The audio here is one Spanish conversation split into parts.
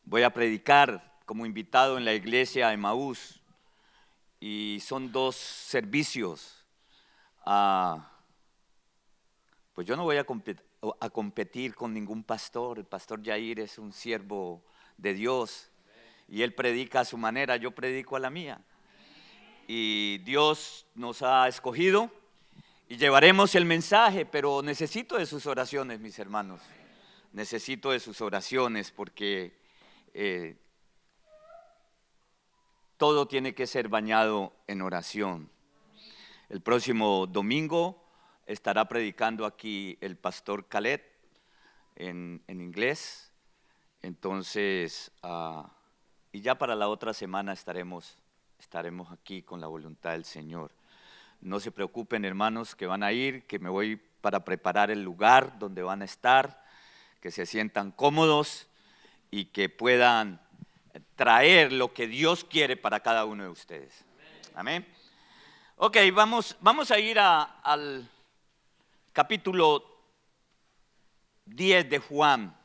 Voy a predicar como invitado en la iglesia Emaús y son 2 servicios. Pues yo no voy a competir con ningún pastor. El pastor Yair es un siervo de Dios y él predica a su manera, yo predico a la mía. Y Dios nos ha escogido y llevaremos el mensaje, pero necesito de sus oraciones, mis hermanos. Necesito de sus oraciones porque todo tiene que ser bañado en oración. El próximo domingo estará predicando aquí el pastor Khaled en inglés. Entonces, y ya para la otra semana estaremos aquí con la voluntad del Señor. No se preocupen, hermanos, que van a ir, que me voy para preparar el lugar donde van a estar, que se sientan cómodos y que puedan traer lo que Dios quiere para cada uno de ustedes. Amén. Ok, vamos a ir al capítulo 10 de Juan,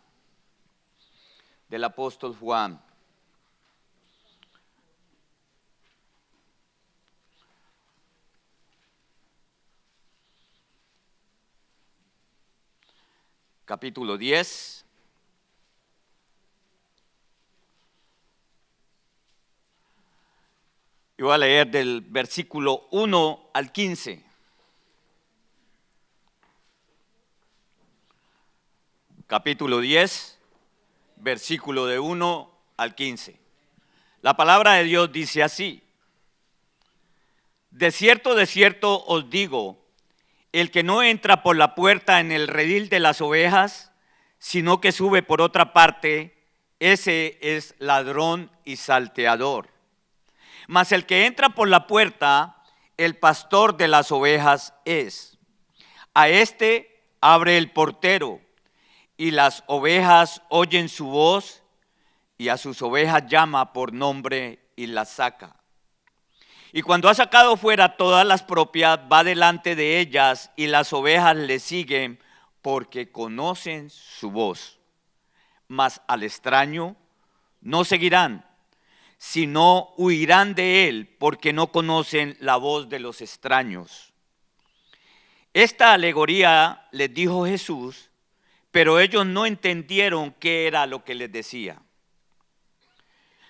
del apóstol Juan. Capítulo 10. Y voy a leer del versículo 1 al 15. Capítulo 10, versículo de 1 al 15. La palabra de Dios dice así: de cierto os digo, el que no entra por la puerta en el redil de las ovejas, sino que sube por otra parte, ese es ladrón y salteador. Mas el que entra por la puerta, el pastor de las ovejas es. A este abre el portero, y las ovejas oyen su voz, y a sus ovejas llama por nombre y las saca. Y cuando ha sacado fuera todas las propias, va delante de ellas, y las ovejas le siguen porque conocen su voz. Mas al extraño no seguirán, sino huirán de él, porque no conocen la voz de los extraños. Esta alegoría les dijo Jesús, pero ellos no entendieron qué era lo que les decía.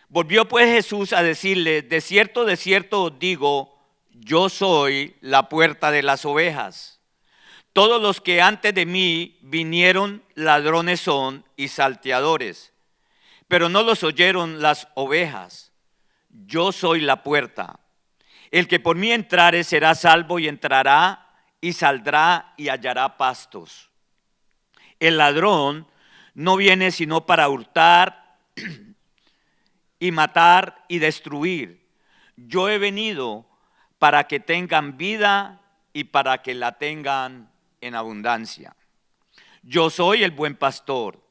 Volvió pues Jesús a decirles: de cierto os digo, yo soy la puerta de las ovejas. Todos los que antes de mí vinieron ladrones son y salteadores, pero no los oyeron las ovejas. Yo soy la puerta. El que por mí entrare será salvo, y entrará y saldrá y hallará pastos. El ladrón no viene sino para hurtar y matar y destruir. Yo he venido para que tengan vida y para que la tengan en abundancia. Yo soy el buen pastor.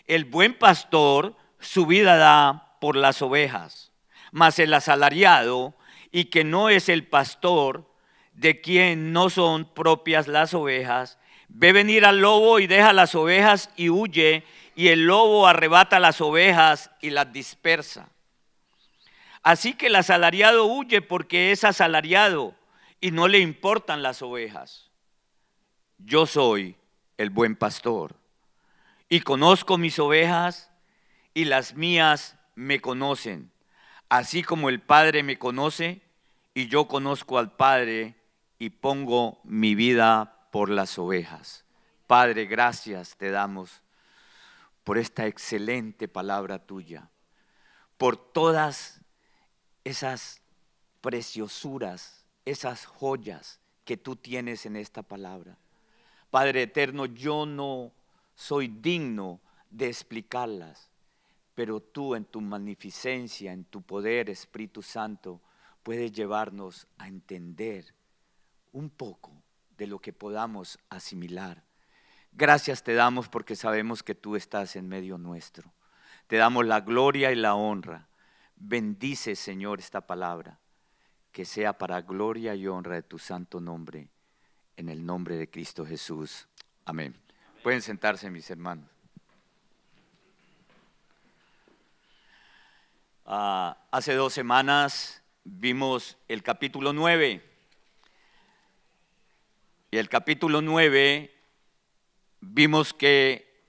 El buen pastor su vida da por las ovejas. Mas el asalariado, y que no es el pastor, de quien no son propias las ovejas, ve venir al lobo y deja las ovejas y huye, y el lobo arrebata las ovejas y las dispersa. Así que el asalariado huye porque es asalariado y no le importan las ovejas. Yo soy el buen pastor y conozco mis ovejas, y las mías me conocen, así como el Padre me conoce y yo conozco al Padre y pongo mi vida por las ovejas. Padre, gracias te damos por esta excelente palabra tuya, por todas esas preciosuras, esas joyas que tú tienes en esta palabra. Padre eterno, yo no soy digno de explicarlas, pero tú en tu magnificencia, en tu poder, Espíritu Santo, puedes llevarnos a entender un poco de lo que podamos asimilar. Gracias te damos porque sabemos que tú estás en medio nuestro. Te damos la gloria y la honra. Bendice, Señor, esta palabra, que sea para gloria y honra de tu santo nombre, en el nombre de Cristo Jesús. Amén. Pueden sentarse, mis hermanos. Hace 2 semanas vimos el capítulo 9. Y el capítulo 9 vimos que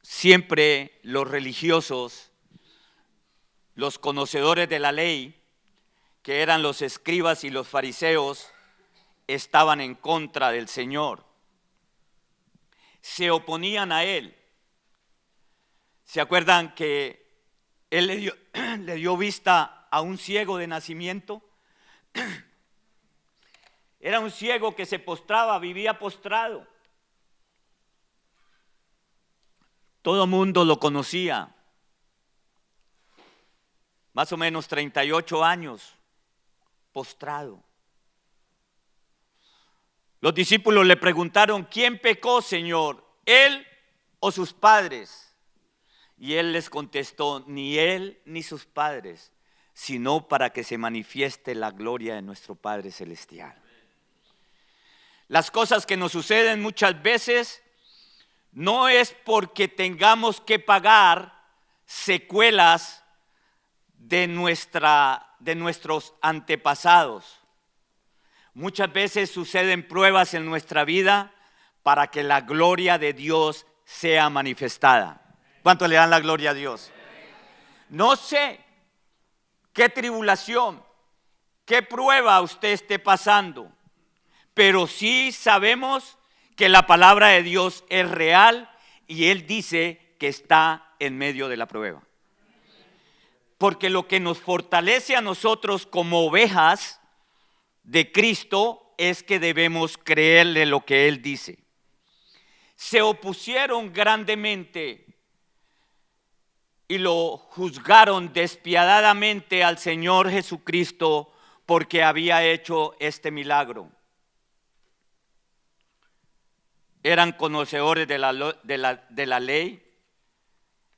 siempre los religiosos, los conocedores de la ley, que eran los escribas y los fariseos, estaban en contra del Señor. Se oponían a Él. ¿Se acuerdan que Él le dio vista a un ciego de nacimiento? Era un ciego que se postraba, vivía postrado. Todo mundo lo conocía. Más o menos 38 años, postrado. Los discípulos le preguntaron: ¿quién pecó, Señor, él o sus padres? Y él les contestó: ni él ni sus padres, sino para que se manifieste la gloria de nuestro Padre Celestial. Las cosas que nos suceden muchas veces no es porque tengamos que pagar secuelas de nuestros antepasados. Muchas veces suceden pruebas en nuestra vida para que la gloria de Dios sea manifestada. ¿Cuánto le dan la gloria a Dios? No sé qué tribulación, qué prueba usted esté pasando, pero sí sabemos que la palabra de Dios es real y Él dice que está en medio de la prueba. Porque lo que nos fortalece a nosotros como ovejas de Cristo es que debemos creerle lo que Él dice. Se opusieron grandemente y lo juzgaron despiadadamente al Señor Jesucristo porque había hecho este milagro. Eran conocedores de la ley,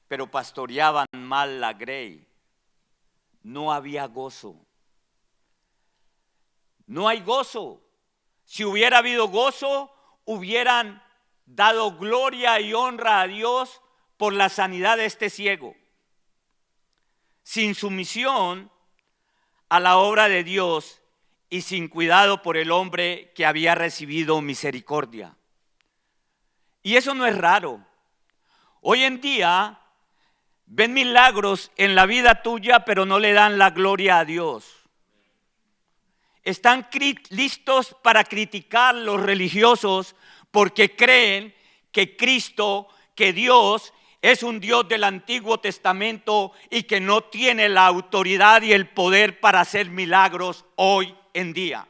pero pastoreaban mal la grey. No había gozo. No hay gozo. Si hubiera habido gozo, hubieran dado gloria y honra a Dios por la sanidad de este ciego. Sin sumisión a la obra de Dios y sin cuidado por el hombre que había recibido misericordia. Y eso no es raro. Hoy en día ven milagros en la vida tuya, pero no le dan la gloria a Dios. Están listos para criticar a los religiosos porque creen que Cristo, que Dios es un Dios del Antiguo Testamento y que no tiene la autoridad y el poder para hacer milagros hoy en día.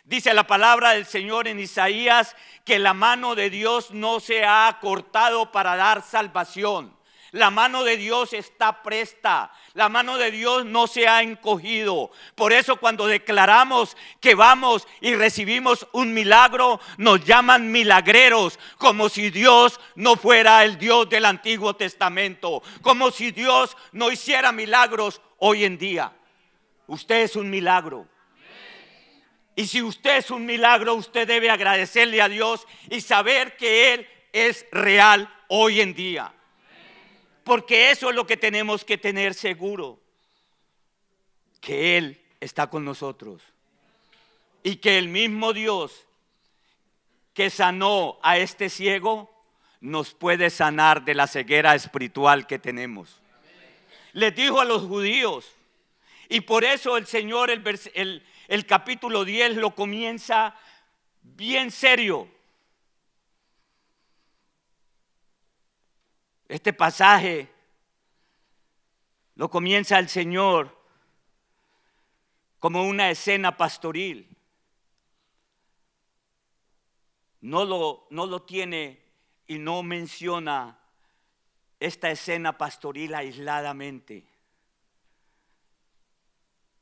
Dice la palabra del Señor en Isaías que la mano de Dios no se ha acortado para dar salvación. La mano de Dios está presta. La mano de Dios no se ha encogido. Por eso cuando declaramos que vamos y recibimos un milagro, nos llaman milagreros, como si Dios no fuera el Dios del Antiguo Testamento, como si Dios no hiciera milagros hoy en día. Usted es un milagro. Y si usted es un milagro, usted debe agradecerle a Dios y saber que Él es real hoy en día. Porque eso es lo que tenemos que tener seguro, que Él está con nosotros. Y que el mismo Dios que sanó a este ciego nos puede sanar de la ceguera espiritual que tenemos. Les dijo a los judíos, y por eso el Señor el capítulo 10 lo comienza bien serio. Este pasaje lo comienza el Señor como una escena pastoril. No lo tiene y no menciona esta escena pastoril aisladamente,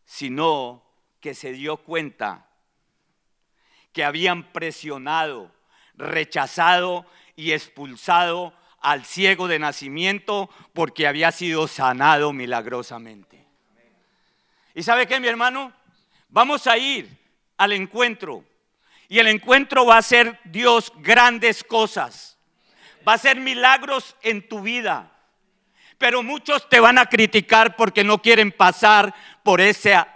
sino que se dio cuenta que habían presionado, rechazado y expulsado al ciego de nacimiento porque había sido sanado milagrosamente. ¿Y sabe qué, mi hermano? Vamos a ir al encuentro y el encuentro va a ser Dios grandes cosas. Va a ser milagros en tu vida. Pero muchos te van a criticar porque no quieren pasar por esa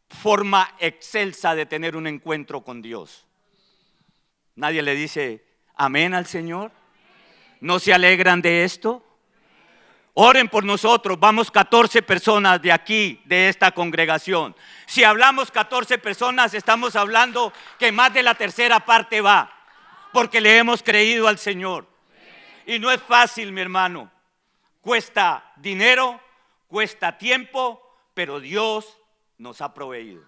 forma excelsa de tener un encuentro con Dios. Nadie le dice amén al Señor. ¿No se alegran de esto? Oren por nosotros. Vamos 14 personas de aquí, de esta congregación. Si hablamos 14 personas, estamos hablando que más de la tercera parte va, porque le hemos creído al Señor. Y no es fácil, mi hermano. Cuesta dinero, cuesta tiempo, pero Dios nos ha proveído.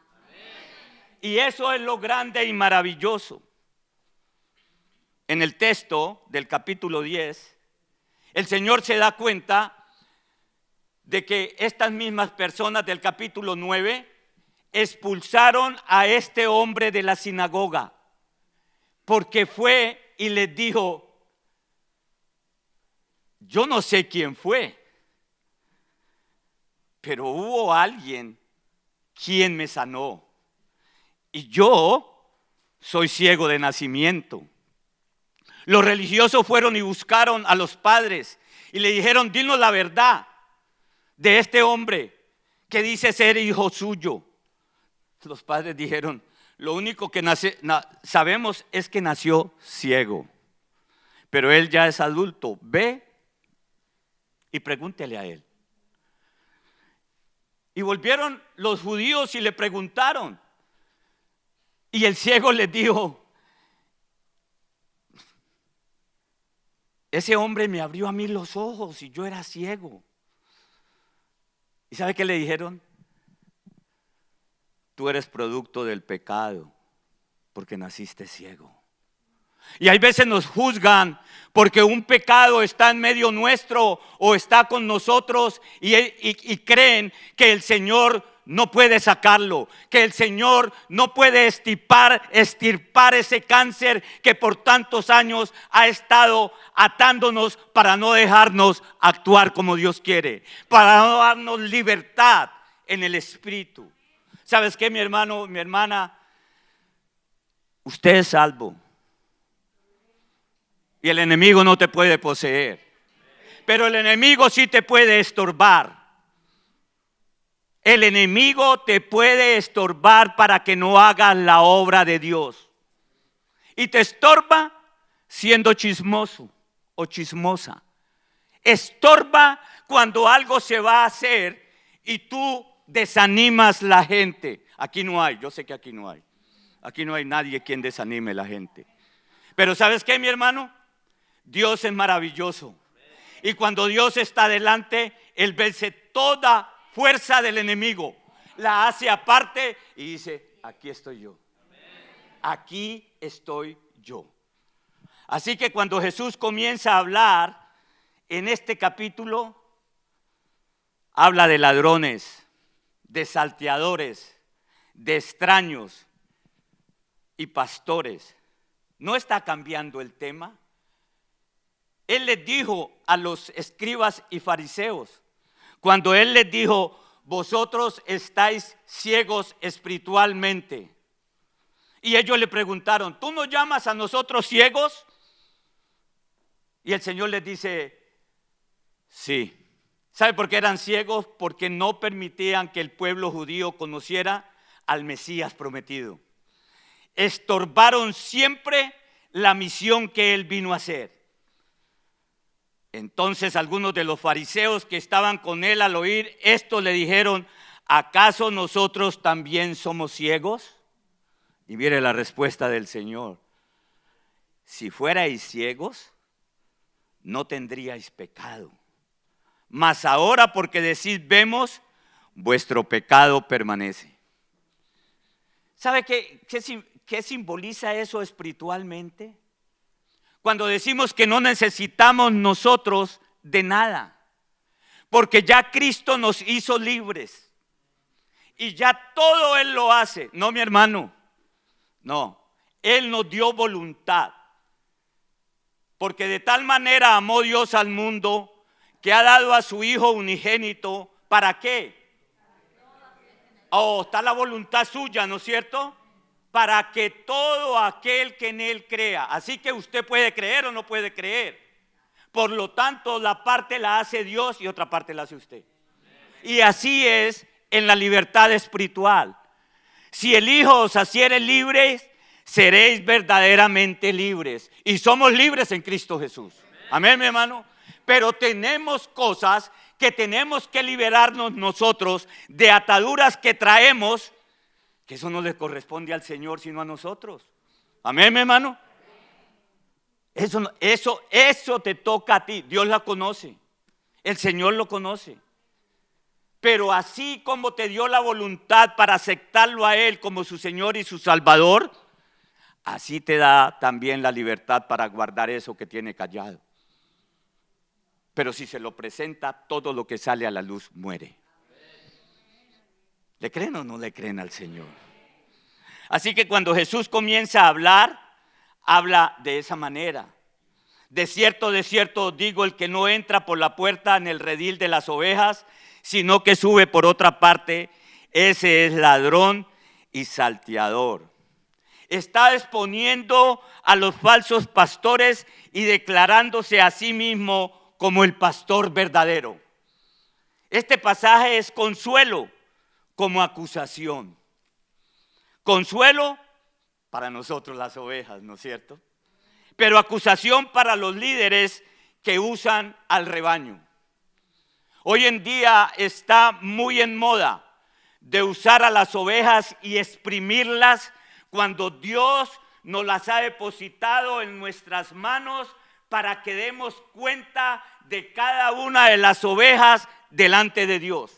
Y eso es lo grande y maravilloso. En el texto del capítulo 10, el Señor se da cuenta de que estas mismas personas del capítulo 9 expulsaron a este hombre de la sinagoga, porque fue y les dijo: yo no sé quién fue, pero hubo alguien quien me sanó, y yo soy ciego de nacimiento. Los religiosos fueron y buscaron a los padres y le dijeron: dinos la verdad de este hombre que dice ser hijo suyo. Los padres dijeron: lo único que sabemos es que nació ciego, pero él ya es adulto. Ve y pregúntele a él. Y volvieron los judíos y le preguntaron, y el ciego les dijo: ese hombre me abrió a mí los ojos y yo era ciego. ¿Y sabe qué le dijeron? Tú eres producto del pecado porque naciste ciego. Y hay veces nos juzgan porque un pecado está en medio nuestro o está con nosotros y creen que el Señor no puede sacarlo, que el Señor no puede extirpar ese cáncer que por tantos años ha estado atándonos para no dejarnos actuar como Dios quiere, para no darnos libertad en el espíritu. ¿Sabes qué, mi hermano, mi hermana? Usted es salvo y el enemigo no te puede poseer, pero el enemigo sí te puede estorbar. El enemigo te puede estorbar para que no hagas la obra de Dios. Y te estorba siendo chismoso o chismosa. Estorba cuando algo se va a hacer y tú desanimas la gente. Aquí no hay, yo sé que aquí no hay. Aquí no hay nadie quien desanime a la gente. Pero ¿sabes qué, mi hermano? Dios es maravilloso. Y cuando Dios está delante, Él vence toda fuerza del enemigo, la hace aparte y dice: aquí estoy yo, aquí estoy yo. Así que cuando Jesús comienza a hablar en este capítulo, habla de ladrones, de salteadores, de extraños y pastores. No está cambiando el tema. Él les dijo a los escribas y fariseos, cuando Él les dijo: vosotros estáis ciegos espiritualmente. Y ellos le preguntaron: ¿tú nos llamas a nosotros ciegos? Y el Señor les dice: sí. ¿Sabe por qué eran ciegos? Porque no permitían que el pueblo judío conociera al Mesías prometido. Estorbaron siempre la misión que Él vino a hacer. Entonces algunos de los fariseos que estaban con él al oír esto le dijeron: ¿acaso nosotros también somos ciegos? Y mire la respuesta del Señor: si fuerais ciegos, no tendríais pecado. Mas ahora, porque decís vemos, vuestro pecado permanece. ¿Sabe qué simboliza eso espiritualmente? Cuando decimos que no necesitamos nosotros de nada, porque ya Cristo nos hizo libres y ya todo Él lo hace. No, mi hermano, no, Él nos dio voluntad, porque de tal manera amó Dios al mundo que ha dado a su Hijo unigénito. ¿Para qué? Oh, está la voluntad suya, ¿no es cierto? Para que todo aquel que en Él crea. Así que usted puede creer o no puede creer. Por lo tanto, la parte la hace Dios y otra parte la hace usted. Y así es en la libertad espiritual. Si el Hijo os hiciere libres, seréis verdaderamente libres. Y somos libres en Cristo Jesús. Amén, mi hermano. Pero tenemos cosas que tenemos que liberarnos nosotros de ataduras que traemos, que eso no le corresponde al Señor sino a nosotros. Amén, mi hermano. Eso te toca a ti. Dios la conoce. El Señor lo conoce. Pero así como te dio la voluntad para aceptarlo a Él como su Señor y su Salvador, así te da también la libertad para guardar eso que tiene callado. Pero si se lo presenta, todo lo que sale a la luz muere. ¿Le creen o no le creen al Señor? Así que cuando Jesús comienza a hablar, habla de esa manera. De cierto os digo, el que no entra por la puerta en el redil de las ovejas, sino que sube por otra parte, ese es ladrón y salteador. Está exponiendo a los falsos pastores y declarándose a sí mismo como el pastor verdadero. Este pasaje es consuelo como acusación. Consuelo para nosotros las ovejas, ¿no es cierto? Pero acusación para los líderes que usan al rebaño. Hoy en día está muy en moda de usar a las ovejas y exprimirlas cuando Dios nos las ha depositado en nuestras manos para que demos cuenta de cada una de las ovejas delante de Dios.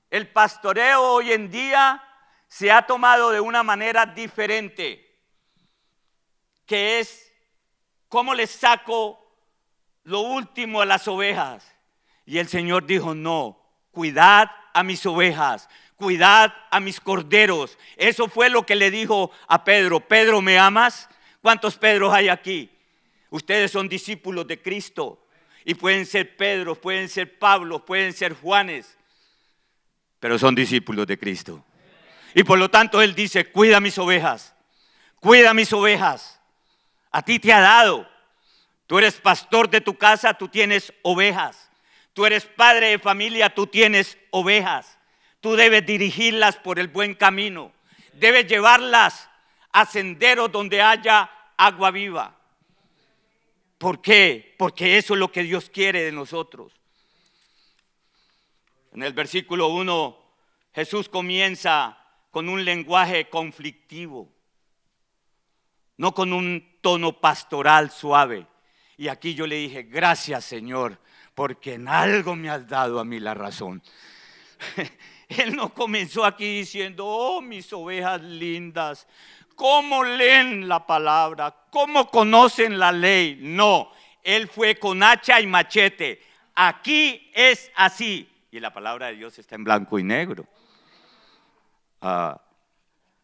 El pastoreo hoy en día se ha tomado de una manera diferente, que es cómo les saco lo último a las ovejas. Y el Señor dijo: no, cuidad a mis ovejas, cuidad a mis corderos. Eso fue lo que le dijo a Pedro. Pedro, ¿me amas? ¿Cuántos Pedros hay aquí? Ustedes son discípulos de Cristo y pueden ser Pedros, pueden ser Pablos, pueden ser Juanes, pero son discípulos de Cristo. Y por lo tanto Él dice: cuida mis ovejas, cuida mis ovejas. A ti te ha dado. Tú eres pastor de tu casa, tú tienes ovejas. Tú eres padre de familia, tú tienes ovejas. Tú debes dirigirlas por el buen camino. Debes llevarlas a senderos donde haya agua viva. ¿Por qué? Porque eso es lo que Dios quiere de nosotros. En el versículo 1, Jesús comienza con un lenguaje conflictivo, no con un tono pastoral suave. Y aquí yo le dije: gracias, Señor, porque en algo me has dado a mí la razón. Él no comenzó aquí diciendo: oh, mis ovejas lindas, ¿cómo leen la palabra? ¿Cómo conocen la ley? No, Él fue con hacha y machete. Aquí es así. Y la palabra de Dios está en blanco y negro.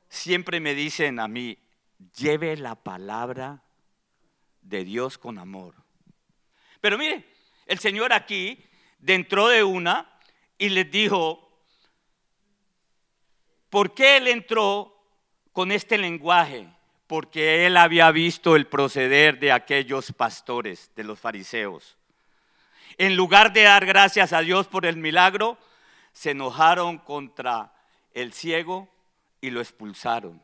Siempre me dicen a mí: lleve la palabra de Dios con amor. Pero mire, el Señor aquí entró de una y les dijo: ¿por qué Él entró con este lenguaje? Porque Él había visto el proceder de aquellos pastores, de los fariseos. En lugar de dar gracias a Dios por el milagro, se enojaron contra el ciego y lo expulsaron.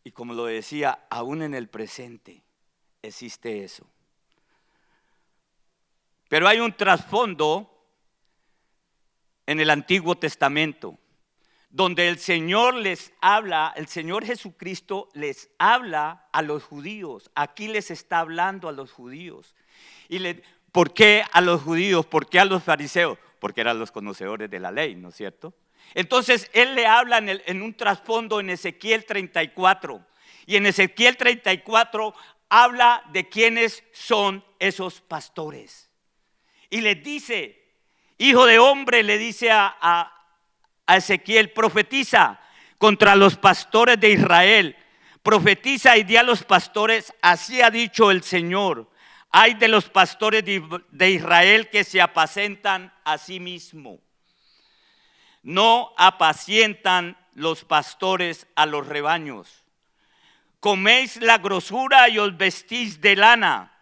Y como lo decía, aún en el presente existe eso. Pero hay un trasfondo en el Antiguo Testamento, donde el Señor les habla, el Señor Jesucristo les habla a los judíos. Aquí les está hablando a los judíos. ¿Por qué a los judíos? ¿Por qué a los fariseos? Porque eran los conocedores de la ley, ¿no es cierto? Entonces Él le habla en un trasfondo en Ezequiel 34. Y en Ezequiel 34 habla de quiénes son esos pastores. Y les dice: hijo de hombre, le dice a Ezequiel: profetiza contra los pastores de Israel. Profetiza y di a los pastores: así ha dicho el Señor. Ay de los pastores de Israel que se apacentan a sí mismos. No apacientan los pastores a los rebaños. Coméis la grosura y os vestís de lana.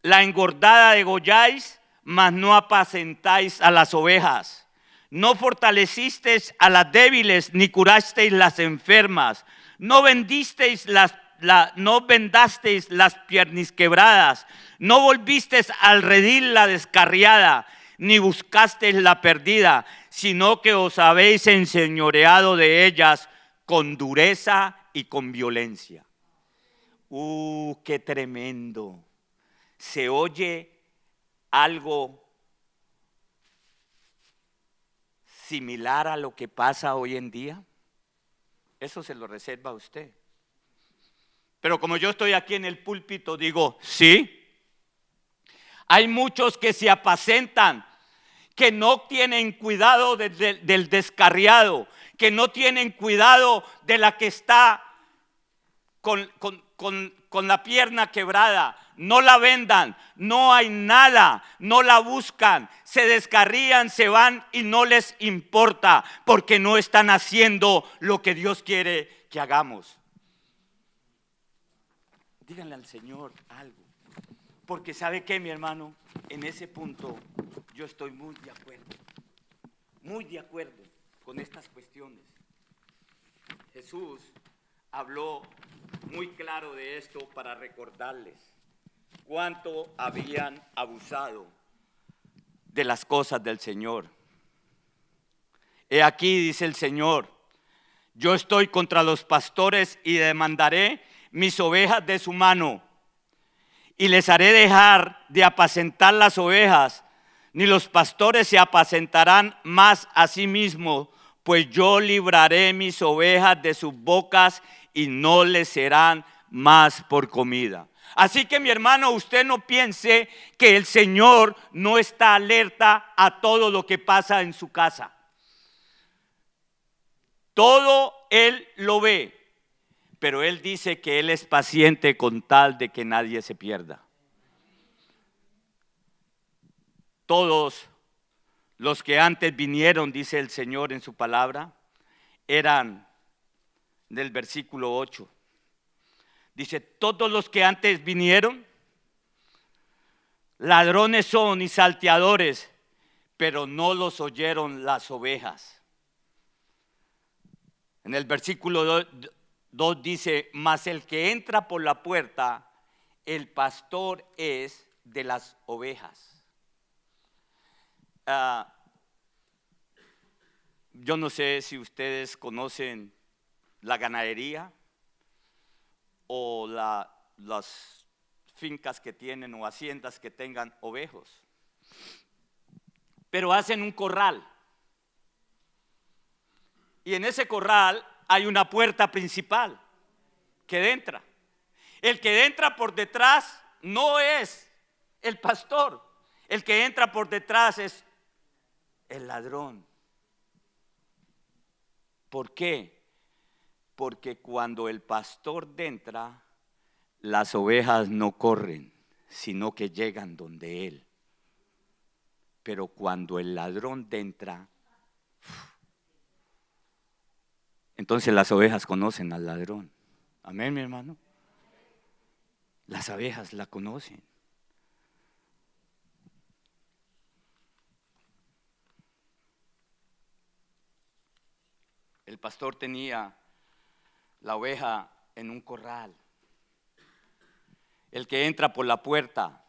La engordada degolláis, mas no apacentáis a las ovejas. No fortalecisteis a las débiles, ni curasteis las enfermas. No vendasteis las piernas quebradas. No volvisteis al redil la descarriada, ni buscasteis la perdida, sino que os habéis enseñoreado de ellas con dureza y con violencia. ¡Qué tremendo! Se oye algo similar a lo que pasa hoy en día. Eso se lo reserva a usted. Pero como yo estoy aquí en el púlpito, digo, sí. Hay muchos que se apacentan, que no tienen cuidado del descarriado, que no tienen cuidado de la que está con la pierna quebrada. No la vendan, no hay nada, no la buscan, se descarrían, se van y no les importa, porque no están haciendo lo que Dios quiere que hagamos. Díganle al Señor algo, porque ¿sabe qué, mi hermano? En ese punto yo estoy muy de acuerdo con estas cuestiones. Jesús habló muy claro de esto para recordarles cuánto habían abusado de las cosas del Señor. He aquí, dice el Señor, yo estoy contra los pastores y demandaré mis ovejas de su mano, y les haré dejar de apacentar las ovejas, ni los pastores se apacentarán más a sí mismos, pues yo libraré mis ovejas de sus bocas y no les serán más por comida. Así que, mi hermano, usted no piense que el Señor no está alerta a todo lo que pasa en su casa. Todo Él lo ve, pero Él dice que Él es paciente con tal de que nadie se pierda. Todos los que antes vinieron, dice el Señor en su palabra, eran del versículo 8. Dice, todos los que antes vinieron, ladrones son y salteadores, pero no los oyeron las ovejas. En el versículo 2 dice, mas el que entra por la puerta, el pastor es de las ovejas. Yo no sé si ustedes conocen la ganadería o las fincas que tienen o haciendas que tengan ovejos, pero hacen un corral, y en ese corral hay una puerta principal que entra. El que entra por detrás no es el pastor, el que entra por detrás es el ladrón. ¿Por qué? Porque cuando el pastor entra, las ovejas no corren, sino que llegan donde él. Pero cuando el ladrón entra, entonces las ovejas conocen al ladrón. Amén, mi hermano. Las ovejas la conocen. El pastor tenía la oveja en un corral. El que entra por la puerta,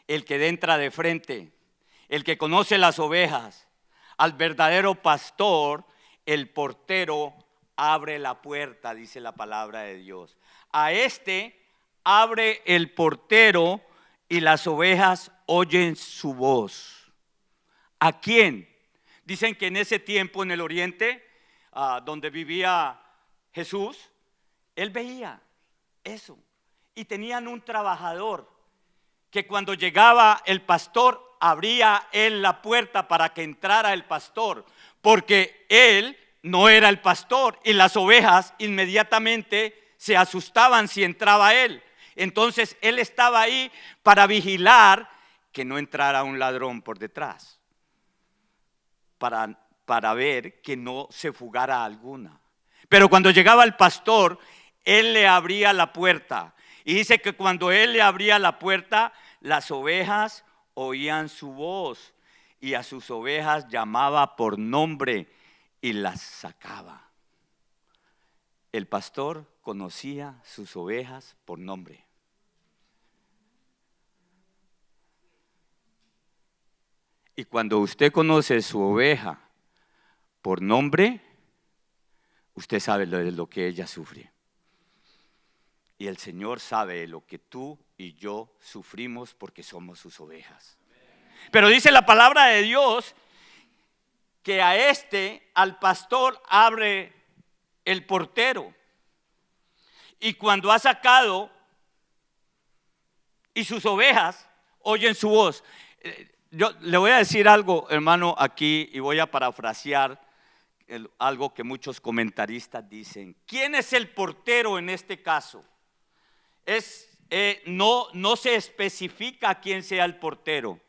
el que entra de frente, el que conoce las ovejas, al verdadero pastor, el portero abre la puerta, dice la palabra de Dios. A este abre el portero y las ovejas oyen su voz. ¿A quién? Dicen que en ese tiempo en el oriente, donde vivía Jesús, él veía eso. Y tenían un trabajador que cuando llegaba el pastor, abría él la puerta para que entrara el pastor, porque él no era el pastor y las ovejas inmediatamente se asustaban si entraba él. Entonces él estaba ahí para vigilar que no entrara un ladrón por detrás, para ver que no se fugara alguna. Pero cuando llegaba el pastor, Él le abría la puerta. Y dice que cuando Él le abría la puerta, las ovejas oían su voz y a sus ovejas llamaba por nombre y las sacaba. El pastor conocía sus ovejas por nombre. Y cuando usted conoce su oveja por nombre, usted sabe lo que ella sufre. Y el Señor sabe lo que tú y yo sufrimos porque somos sus ovejas. Pero dice la palabra de Dios que al pastor abre el portero. Y cuando ha sacado y sus ovejas oyen su voz. Yo le voy a decir algo, hermano, aquí, y voy a parafrasear algo que muchos comentaristas dicen. ¿Quién es el portero en este caso? No se especifica quién sea el portero.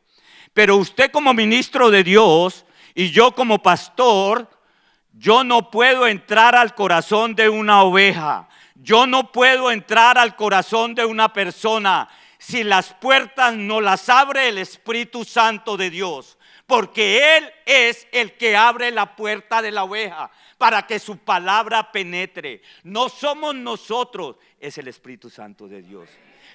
Pero usted como ministro de Dios y yo como pastor, yo no puedo entrar al corazón de una oveja. Yo no puedo entrar al corazón de una persona si las puertas no las abre el Espíritu Santo de Dios. Porque Él es el que abre la puerta de la oveja para que su palabra penetre. No somos nosotros, es el Espíritu Santo de Dios.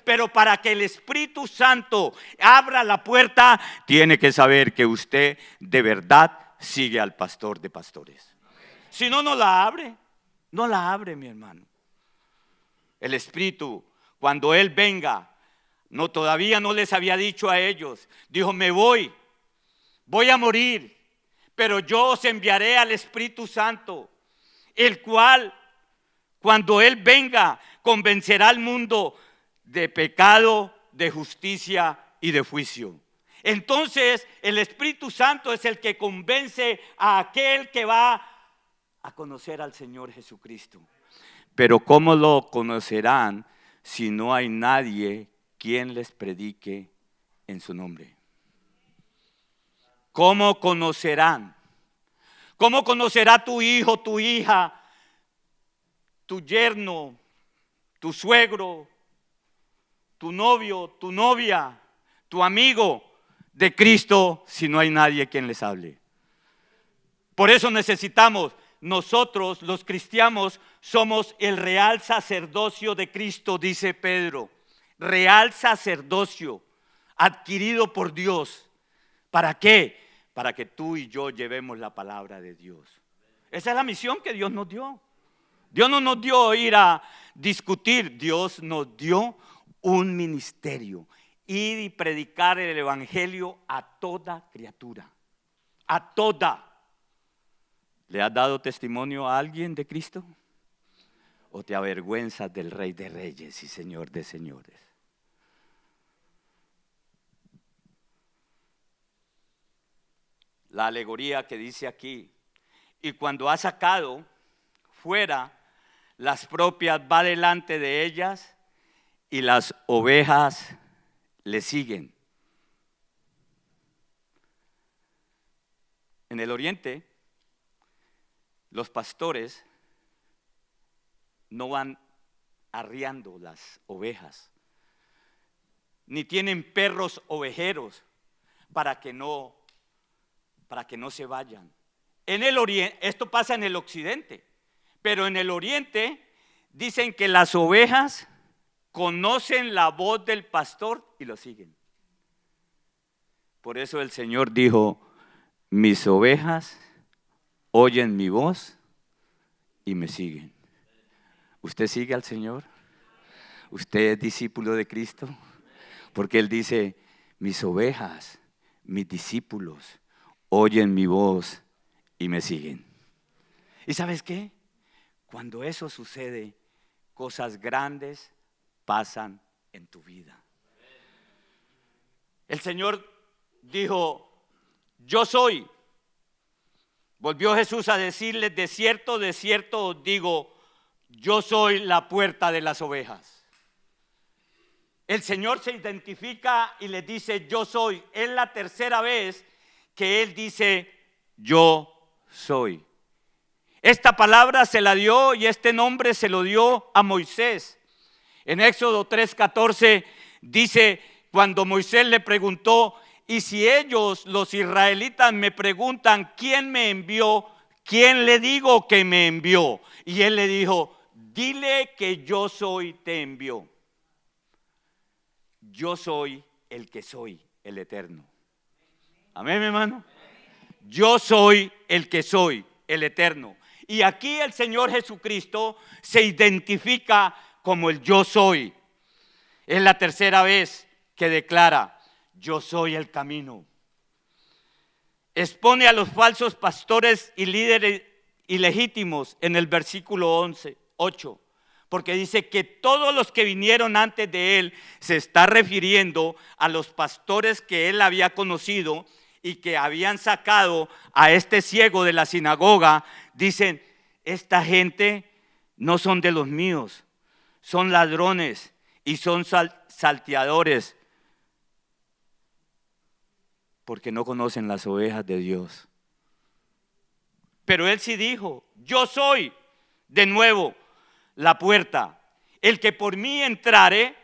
Pero para que el Espíritu Santo abra la puerta, tiene que saber que usted de verdad sigue al pastor de pastores. Si no, no la abre. No la abre, mi hermano. El Espíritu, cuando Él venga, todavía no les había dicho a ellos. Dijo, me voy a morir, pero yo os enviaré al Espíritu Santo, el cual, cuando Él venga, convencerá al mundo de pecado, de justicia y de juicio. Entonces el Espíritu Santo es el que convence a aquel que va a conocer al Señor Jesucristo. Pero ¿cómo lo conocerán si no hay nadie quien les predique en su nombre? ¿Cómo conocerán? ¿Cómo conocerá tu hijo, tu hija, tu yerno, tu suegro, tu novio, tu novia, tu amigo de Cristo si no hay nadie quien les hable? Por eso necesitamos, nosotros los cristianos somos el real sacerdocio de Cristo, dice Pedro. Real sacerdocio adquirido por Dios. ¿Para qué? Para que tú y yo llevemos la palabra de Dios. Esa es la misión que Dios nos dio. Dios no nos dio ir a discutir, Dios nos dio un ministerio. Ir y predicar el evangelio a toda criatura. A toda. ¿Le has dado testimonio a alguien de Cristo? ¿O te avergüenzas del Rey de Reyes y Señor de Señores? La alegoría que dice aquí, y cuando ha sacado fuera, las propias va delante de ellas y las ovejas le siguen. En el oriente, los pastores no van arriando las ovejas, ni tienen perros ovejeros para que no se vayan. En el oriente, esto pasa en el occidente, pero en el oriente dicen que las ovejas conocen la voz del pastor y lo siguen. Por eso el Señor dijo, mis ovejas oyen mi voz y me siguen. ¿Usted sigue al Señor? ¿Usted es discípulo de Cristo? Porque Él dice, mis ovejas, mis discípulos, oyen mi voz y me siguen. ¿Y sabes qué? Cuando eso sucede, cosas grandes pasan en tu vida. El Señor dijo, yo soy. Volvió Jesús a decirles, de cierto os digo, yo soy la puerta de las ovejas. El Señor se identifica y les dice, yo soy. Es la tercera vez que Él dice, yo soy. Esta palabra se la dio y este nombre se lo dio a Moisés. En Éxodo 3:14 dice, cuando Moisés le preguntó, y si ellos, los israelitas, me preguntan quién me envió, ¿quién le digo que me envió? Y él le dijo, dile que yo soy, te envió. Yo soy el que soy, el eterno. Amén, mi hermano. Yo soy el que soy, el eterno. Y aquí el Señor Jesucristo se identifica como el yo soy. Es la tercera vez que declara, yo soy el camino. Expone a los falsos pastores y líderes ilegítimos en el versículo 8, porque dice que todos los que vinieron antes de él, se está refiriendo a los pastores que él había conocido y que habían sacado a este ciego de la sinagoga. Dicen, esta gente no son de los míos, son ladrones y son salteadores, porque no conocen las ovejas de Dios. Pero él sí dijo, yo soy de nuevo la puerta. El que por mí entrare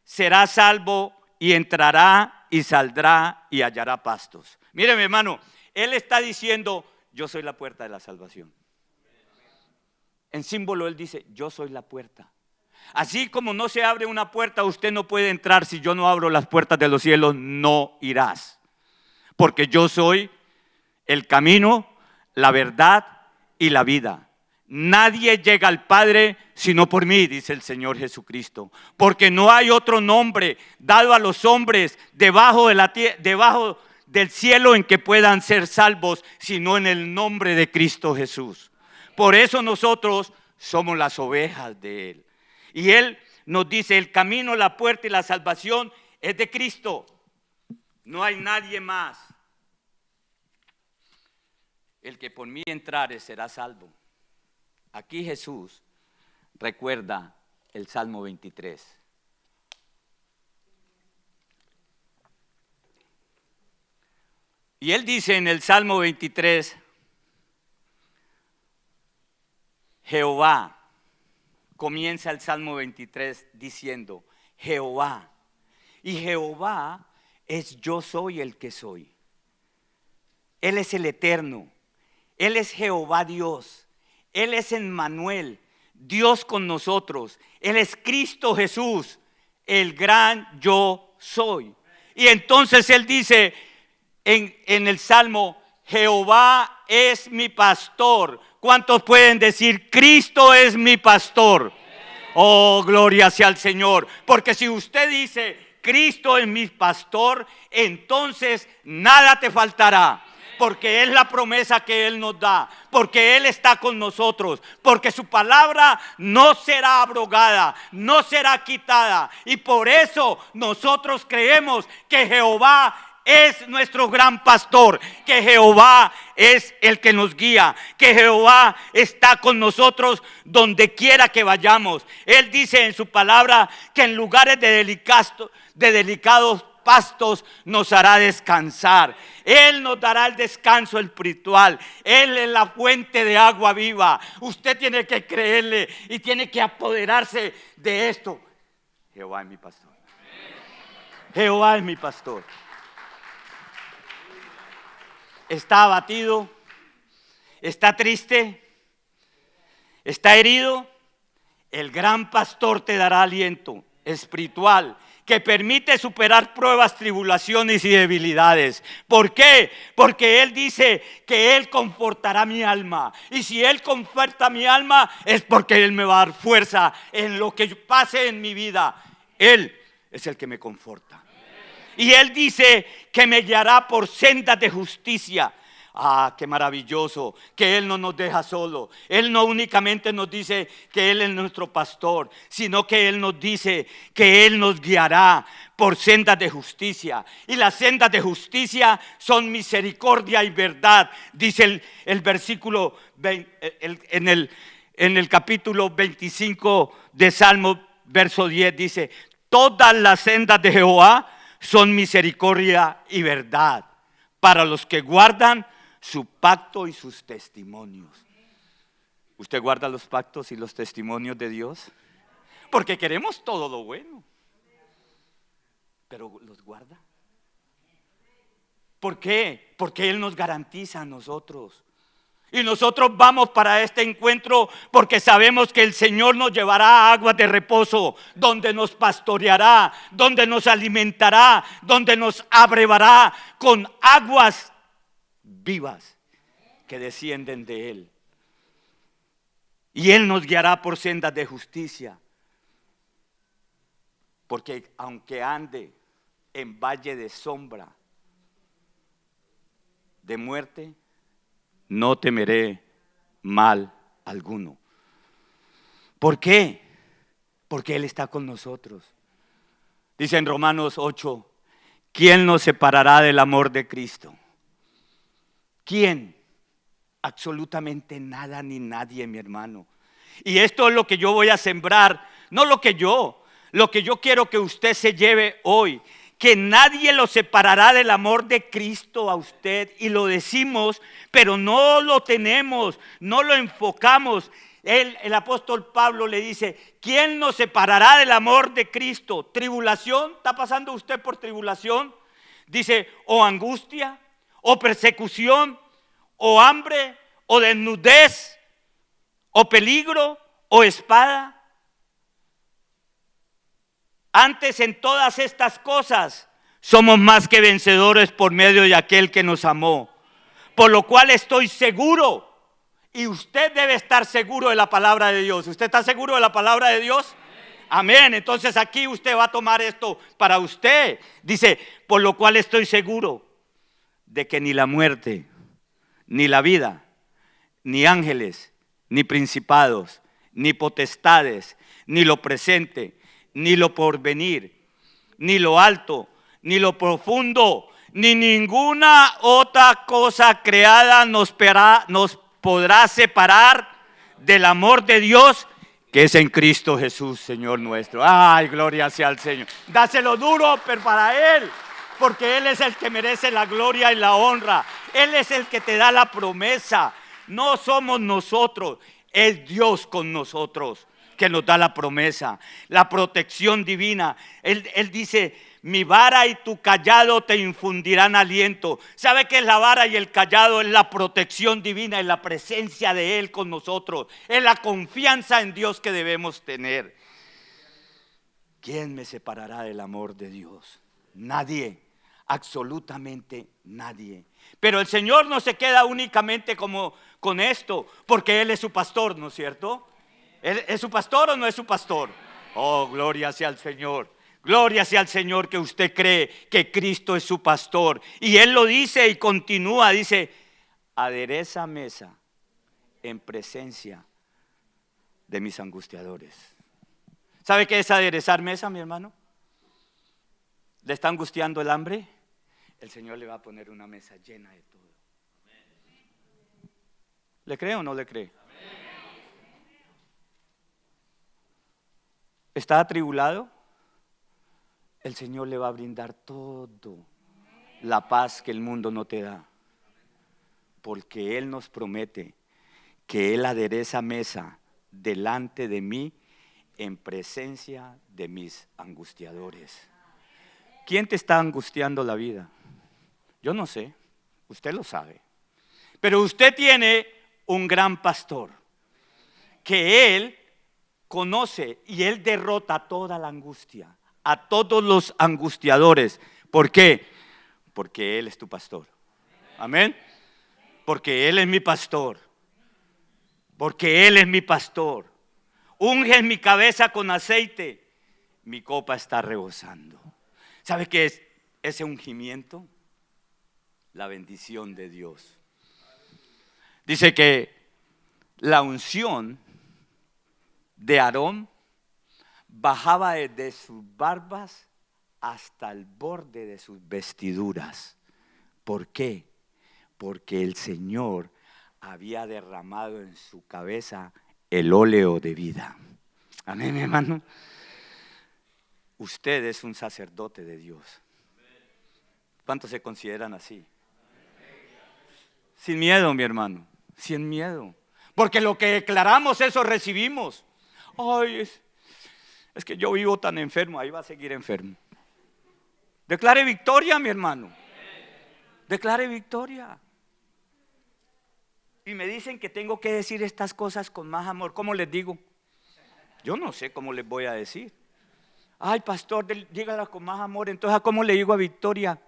será salvo, y entrará y saldrá y hallará pastos. Mire, mi hermano, él está diciendo, yo soy la puerta de la salvación. En símbolo él dice, yo soy la puerta. Así como no se abre una puerta, usted no puede entrar. Si yo no abro las puertas de los cielos, no irás. Porque yo soy el camino, la verdad y la vida. Nadie llega al Padre sino por mí, dice el Señor Jesucristo. Porque no hay otro nombre dado a los hombres debajo del cielo en que puedan ser salvos, sino en el nombre de Cristo Jesús. Por eso nosotros somos las ovejas de Él. Y Él nos dice, el camino, la puerta y la salvación es de Cristo. No hay nadie más. El que por mí entrare será salvo. Aquí Jesús recuerda el Salmo 23. Y él dice en el Salmo 23, Jehová, comienza el Salmo 23 diciendo, Jehová. Y Jehová es yo soy el que soy. Él es el eterno. Él es Jehová Dios. Él es Emmanuel, Dios con nosotros. Él es Cristo Jesús, el gran yo soy. Y entonces él dice en el Salmo, Jehová es mi pastor. ¿Cuántos pueden decir, Cristo es mi pastor? Oh, gloria sea al Señor. Porque si usted dice, Cristo es mi pastor, entonces nada te faltará. Porque es la promesa que Él nos da, porque Él está con nosotros, porque su palabra no será abrogada, no será quitada. Y por eso nosotros creemos que Jehová es nuestro gran pastor, que Jehová es el que nos guía, que Jehová está con nosotros donde quiera que vayamos. Él dice en su palabra que en lugares de delicados pastos nos hará descansar. Él nos dará el descanso espiritual. Él es la fuente de agua viva. Usted tiene que creerle y tiene que apoderarse de esto. Jehová es mi pastor. Jehová es mi pastor. Está abatido, está triste, está herido. El gran pastor te dará aliento espiritual que permite superar pruebas, tribulaciones y debilidades. ¿Por qué? Porque Él dice que Él confortará mi alma. Y si Él conforta mi alma, es porque Él me va a dar fuerza en lo que pase en mi vida. Él es el que me conforta. Y Él dice que me guiará por sendas de justicia. Ah, qué maravilloso que Él no nos deja solo. Él no únicamente nos dice que Él es nuestro pastor, sino que Él nos dice que Él nos guiará por sendas de justicia. Y las sendas de justicia son misericordia y verdad. Dice el versículo en el capítulo 25 de Salmo, verso 10, dice: todas las sendas de Jehová son misericordia y verdad para los que guardan su pacto y sus testimonios. ¿Usted guarda los pactos y los testimonios de Dios? Porque queremos todo lo bueno, pero ¿los guarda? ¿Por qué? Porque Él nos garantiza a nosotros. Y nosotros vamos para este encuentro porque sabemos que el Señor nos llevará a aguas de reposo, donde nos pastoreará, donde nos alimentará, donde nos abrevará con aguas vivas que descienden de Él. Y Él nos guiará por sendas de justicia. Porque aunque ande en valle de sombra, de muerte, no temeré mal alguno. ¿Por qué? Porque Él está con nosotros. Dice en Romanos 8, ¿quién nos separará del amor de Cristo? ¿Quién? Absolutamente nada ni nadie, mi hermano. Y esto es lo que yo voy a sembrar, no lo que yo quiero que usted se lleve hoy. Que nadie lo separará del amor de Cristo a usted. Y lo decimos, pero no lo tenemos, no lo enfocamos. El apóstol Pablo le dice, ¿quién nos separará del amor de Cristo? ¿Tribulación? ¿Está pasando usted por tribulación? Dice, o angustia, o persecución, o hambre, o desnudez, o peligro, o espada. Antes en todas estas cosas somos más que vencedores por medio de aquel que nos amó. Por lo cual estoy seguro, y usted debe estar seguro de la palabra de Dios. ¿Usted está seguro de la palabra de Dios? Amén. Entonces aquí usted va a tomar esto para usted. Dice, por lo cual estoy seguro de que ni la muerte, ni la vida, ni ángeles, ni principados, ni potestades, ni lo presente, ni lo porvenir, ni lo alto, ni lo profundo, ni ninguna otra cosa creada nos podrá separar del amor de Dios que es en Cristo Jesús, Señor nuestro. Ay, gloria sea al Señor. Dáselo duro, pero para Él, porque Él es el que merece la gloria y la honra. Él es el que te da la promesa. No somos nosotros, es Dios con nosotros que nos da la promesa, la protección divina. Él dice, mi vara y tu callado te infundirán aliento. ¿Sabe qué es la vara y el callado? Es la protección divina, es la presencia de Él con nosotros, es la confianza en Dios que debemos tener. ¿Quién me separará del amor de Dios? Nadie, absolutamente nadie. Pero el Señor no se queda únicamente como con esto, porque Él es su pastor, ¿no es cierto? ¿Es su pastor o no es su pastor? Oh, gloria sea al Señor. Gloria sea al Señor que usted cree que Cristo es su pastor. Y Él lo dice y continúa, dice, adereza mesa en presencia de mis angustiadores. ¿Sabe qué es aderezar mesa, mi hermano? ¿Le está angustiando el hambre? El Señor le va a poner una mesa llena de todo. ¿Le cree o no le cree? ¿Está atribulado? El Señor le va a brindar todo, la paz que el mundo no te da, porque Él nos promete que Él adereza mesa delante de mí en presencia de mis angustiadores. ¿Quién te está angustiando la vida? Yo no sé, usted lo sabe, pero usted tiene un gran pastor que Él conoce y Él derrota toda la angustia, a todos los angustiadores. ¿Por qué? Porque Él es tu pastor. Amén. Porque Él es mi pastor. Porque Él es mi pastor. Unge mi cabeza con aceite. Mi copa está rebosando. ¿Sabe qué es ese ungimiento? La bendición de Dios. Dice que la unción de Aarón bajaba desde sus barbas hasta el borde de sus vestiduras. ¿Por qué? Porque el Señor había derramado en su cabeza el óleo de vida. Amén, mi hermano. Usted es un sacerdote de Dios. ¿Cuántos se consideran así? Sin miedo, mi hermano, sin miedo. Porque lo que declaramos, eso recibimos. Ay, es que yo vivo tan enfermo, ahí va a seguir enfermo. Declare victoria, mi hermano. Declare victoria. Y me dicen que tengo que decir estas cosas con más amor. ¿Cómo les digo? Yo no sé cómo les voy a decir. Ay, pastor, dígala con más amor. Entonces, ¿a cómo le digo a Victoria?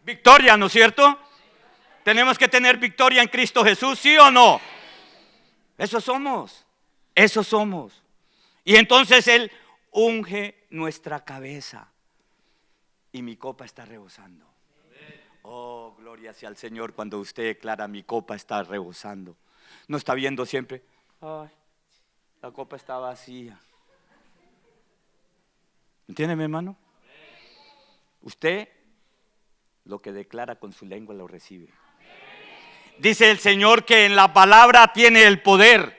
Victoria, ¿no es cierto? Tenemos que tener victoria en Cristo Jesús, ¿sí o no? Eso somos. Eso somos. Y entonces Él unge nuestra cabeza. Y mi copa está rebosando. Oh, gloria sea al Señor cuando usted declara: mi copa está rebosando. No está viendo siempre: ay, la copa está vacía. ¿Entiende, mi hermano? Usted lo que declara con su lengua lo recibe. Dice el Señor que en la palabra tiene el poder.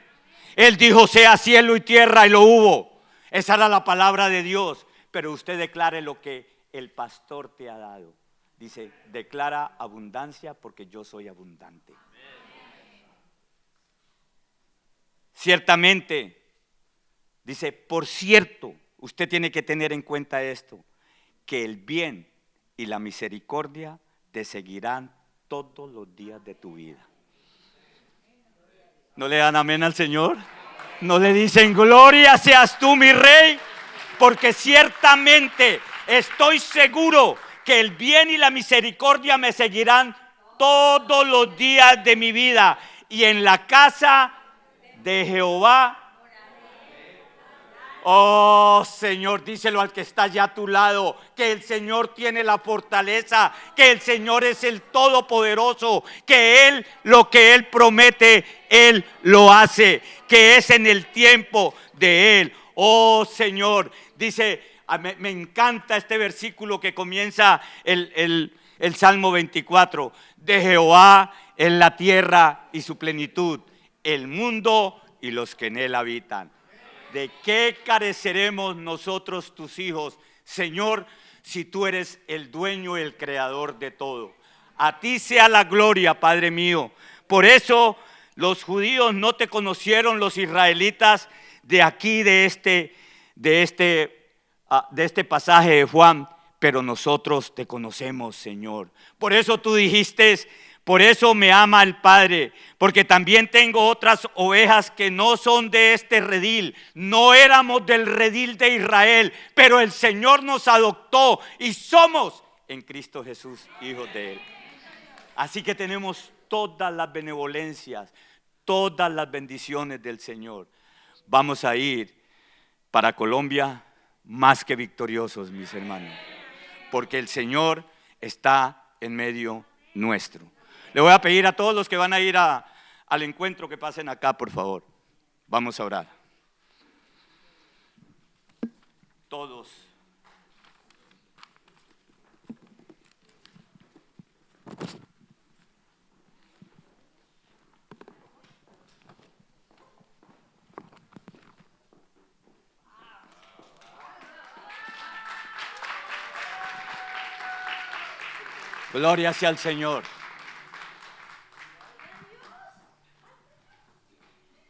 Él dijo: sea cielo y tierra, y lo hubo. Esa era la palabra de Dios. Pero usted declare lo que el pastor te ha dado. Dice: declara abundancia porque yo soy abundante. Ciertamente, dice, por cierto, usted tiene que tener en cuenta esto, que el bien y la misericordia te seguirán todos los días de tu vida. ¿No le dan amén al Señor? ¿No le dicen: gloria seas tú, mi Rey? Porque ciertamente estoy seguro que el bien y la misericordia me seguirán todos los días de mi vida. Y en la casa de Jehová. Oh, Señor, díselo al que está allá a tu lado, que el Señor tiene la fortaleza, que el Señor es el Todopoderoso, que Él, lo que Él promete, Él lo hace, que es en el tiempo de Él. Oh, Señor, dice, me encanta este versículo que comienza el Salmo 24. De Jehová es la tierra y su plenitud, el mundo y los que en él habitan. ¿De qué careceremos nosotros, tus hijos, Señor, si tú eres el dueño y el creador de todo? A ti sea la gloria, Padre mío. Por eso los judíos no te conocieron, los israelitas de aquí, de este pasaje de Juan, pero nosotros te conocemos, Señor. Por eso tú dijiste: por eso me ama el Padre, porque también tengo otras ovejas que no son de este redil. No éramos del redil de Israel, pero el Señor nos adoptó y somos en Cristo Jesús hijos de Él. Así que tenemos todas las benevolencias, todas las bendiciones del Señor. Vamos a ir para Colombia más que victoriosos, mis hermanos, porque el Señor está en medio nuestro. Le voy a pedir a todos los que van a ir al encuentro que pasen acá, por favor. Vamos a orar. Todos. Gloria sea al Señor.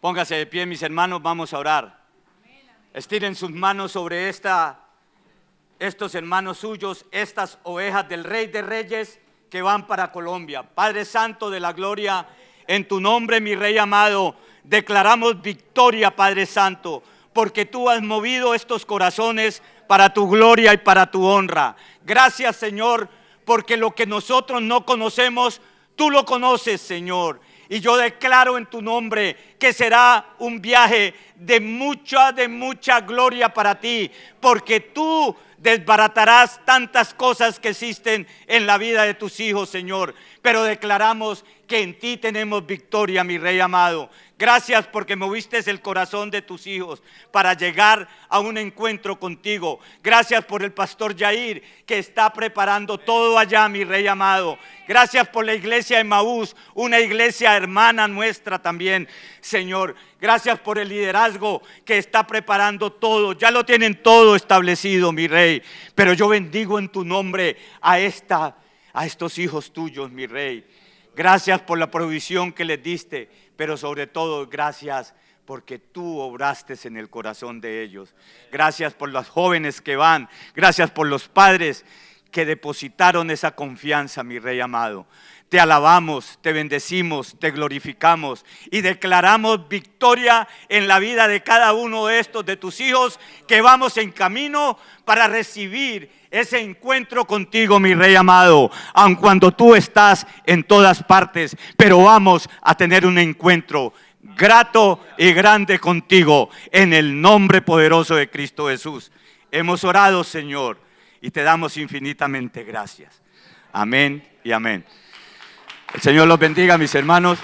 Póngase de pie, mis hermanos, vamos a orar. Estiren sus manos sobre estos hermanos suyos, estas ovejas del Rey de Reyes que van para Colombia. Padre Santo de la gloria, en tu nombre, mi Rey amado, declaramos victoria, Padre Santo, porque tú has movido estos corazones para tu gloria y para tu honra. Gracias, Señor, porque lo que nosotros no conocemos, tú lo conoces, Señor. Y yo declaro en tu nombre que será un viaje de mucha gloria para ti, porque tú desbaratarás tantas cosas que existen en la vida de tus hijos, Señor. Pero declaramos que en ti tenemos victoria, mi Rey amado. Gracias porque moviste el corazón de tus hijos para llegar a un encuentro contigo. Gracias por el pastor Yair, que está preparando todo allá, mi Rey amado. Gracias por la iglesia de Maús, una iglesia hermana nuestra también, Señor. Gracias por el liderazgo que está preparando todo. Ya lo tienen todo establecido, mi Rey. Pero yo bendigo en tu nombre a estos hijos tuyos, mi Rey, Gracias por la provisión que les diste, pero sobre todo gracias porque tú obraste en el corazón de ellos. Gracias por los jóvenes que van, gracias por los padres que depositaron esa confianza, mi Rey amado. Te alabamos, te bendecimos, te glorificamos y declaramos victoria en la vida de cada uno de estos, de tus hijos, que vamos en camino para recibir ese encuentro contigo, mi Rey amado, aun cuando tú estás en todas partes, pero vamos a tener un encuentro grato y grande contigo, en el nombre poderoso de Cristo Jesús. Hemos orado, Señor, y te damos infinitamente gracias. Amén y amén. El Señor los bendiga, mis hermanos.